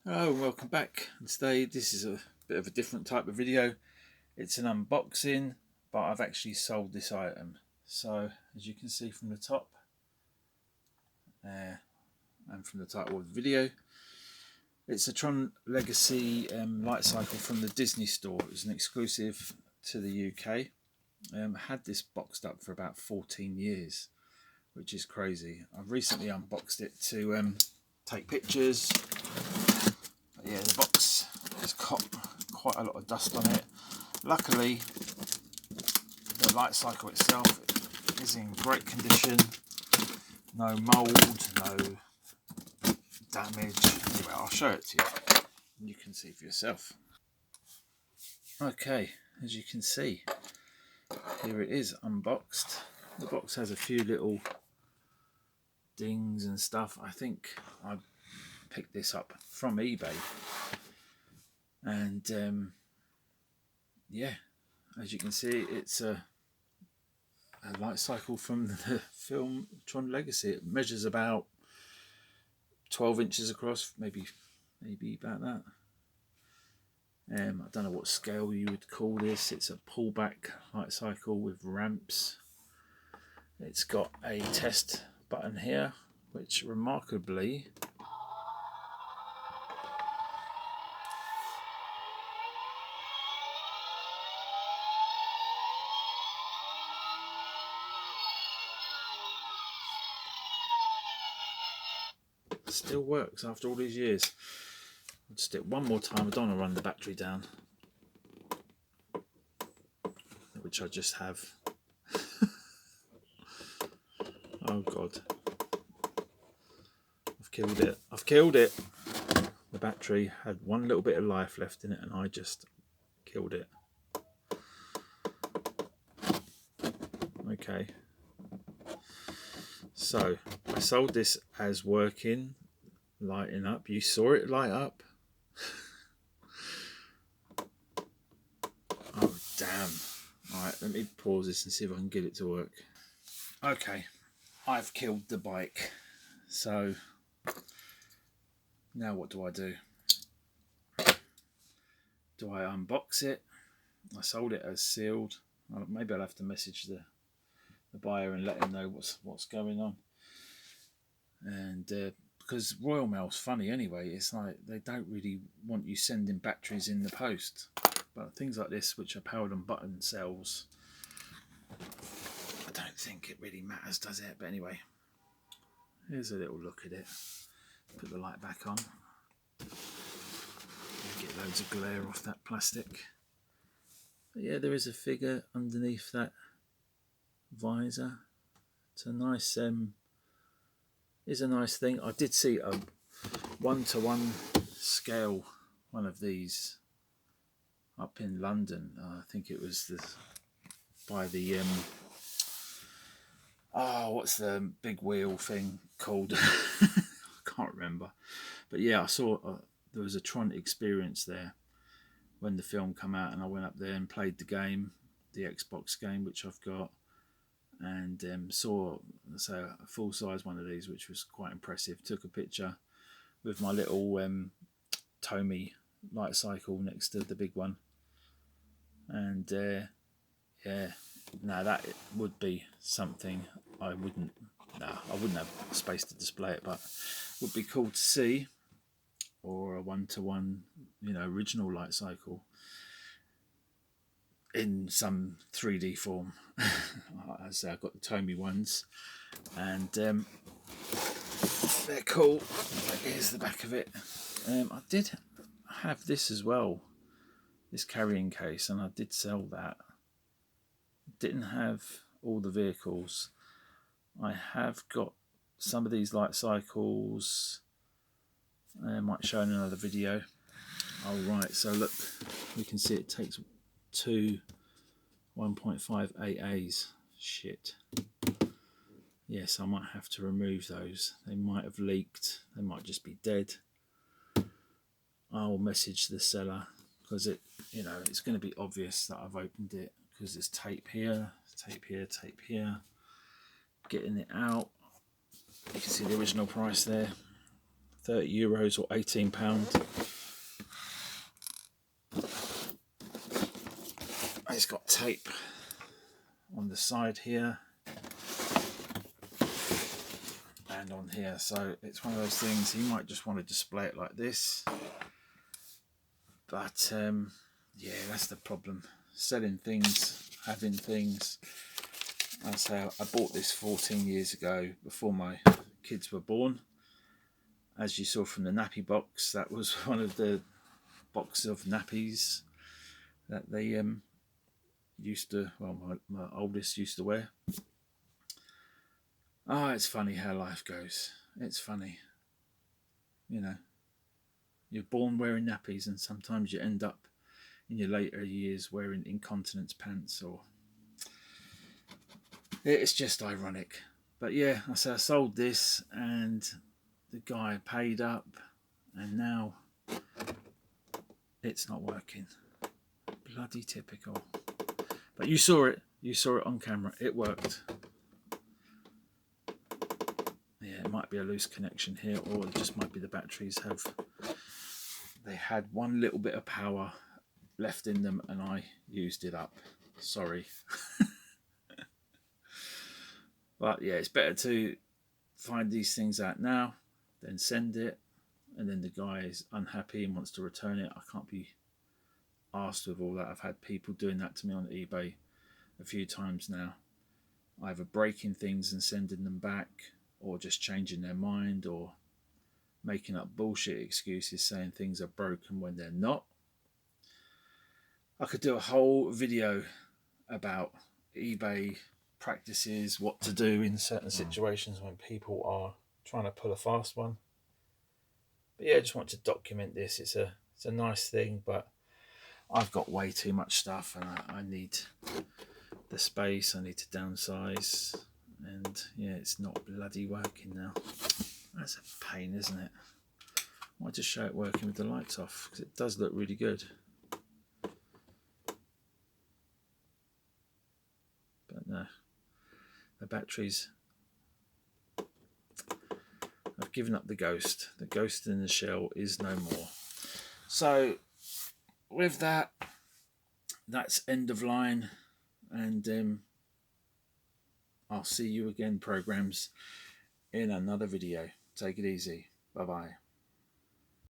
Hello and welcome back. And today this is a bit of a different type of video. It's an unboxing, but I've actually sold this item. So as you can see from the top and from the title of the video, it's a Tron Legacy light cycle from the Disney store. It was an exclusive to the UK. I had this boxed up for about 14 years, which is crazy. I've recently unboxed it to take pictures. But yeah, the box has got quite a lot of dust on it. Luckily, the light cycle itself is in great condition. No mould, no damage. Anyway, I'll show it to you. You can see for yourself. Okay, as you can see, here it is unboxed. The box has a few little dings and stuff. I think I picked this up from eBay, and yeah, as you can see, it's a light cycle from the film Tron Legacy. It measures about 12 inches across, maybe about that. I don't know what scale you would call this. It's a pullback light cycle with ramps. It's got a test button here, which remarkably still works after all these years. I'll just do it one more time. I don't want to run the battery down, which I just have. Oh god, I've killed it. The battery had one little bit of life left in it and I just killed it. Okay, so I sold this as working, lighting up. You saw it light up. Oh damn. Alright, let me pause this and see if I can get it to work. Okay, I've killed the bike. So now what do? Do I unbox it? I sold it as sealed. Maybe I'll have to message the buyer and let him know what's going on. And because Royal Mail's funny anyway, it's like they don't really want you sending batteries in the post. But things like this, which are powered on button cells, I don't think it really matters, does it? But anyway, here's a little look at it. Put the light back on. Get loads of glare off that plastic. But yeah, there is a figure underneath that visor. It's a nice thing. I did see a 1-to-1 scale one of these up in London. I think it was by the what's the big wheel thing called? I can't remember. But yeah, I saw there was a Tron experience there when the film came out, and I went up there and played the game, the Xbox game, which I've got, and saw a full-size one of these, which was quite impressive. Took a picture with my little Tomy light cycle next to the big one, and yeah, now that would be something I wouldn't have space to display it, but would be cool to see. Or a 1-to-1, original light cycle in some 3D form. As I say, I've got the Tomy ones, and they're cool. Here's the back of it. I did have this as well, this carrying case, and I did sell that. Didn't have all the vehicles. I have got some of these light cycles. I might show in another video. All right, so look, we can see it takes two 1.5 AAs. Shit. Yes, I might have to remove those. They might have leaked. They might just be dead. I'll message the seller because it's going to be obvious that I've opened it because there's tape here, tape here, tape here. Getting it out, you can see the original price there, €30 or £18. It's got tape on the side here and on here, so it's one of those things you might just want to display it like this, but yeah, that's the problem, selling things, having things. I say I bought this 14 years ago, before my kids were born. As you saw from the nappy box, that was one of the boxes of nappies that they used to, well, my oldest used to wear. Oh, it's funny how life goes. It's funny. You know, you're born wearing nappies, and sometimes you end up in your later years wearing incontinence pants, or it's just ironic. But yeah, I sold this, and the guy paid up, and now it's not working. Bloody typical. But you saw it on camera, it worked. Yeah, it might be a loose connection here, or it just might be the batteries they had one little bit of power left in them and I used it up. Sorry. But yeah, it's better to find these things out now than send it, and then the guy is unhappy and wants to return it. I can't be asked with all that. I've had people doing that to me on eBay a few times now, either breaking things and sending them back, or just changing their mind, or making up bullshit excuses saying things are broken when they're not. I could do a whole video about eBay practices, what to do in certain situations when people are trying to pull a fast one. But yeah, I just want to document this. It's a nice thing, but I've got way too much stuff, and I need the space. I need to downsize, and yeah, it's not bloody working now. That's a pain, isn't it? I want to show it working with the lights off, because it does look really good. But no, the batteries, I've given up the ghost. The ghost in the shell is no more. So with that, that's end of line, and I'll see you again, programs, in another video. Take it easy. Bye bye.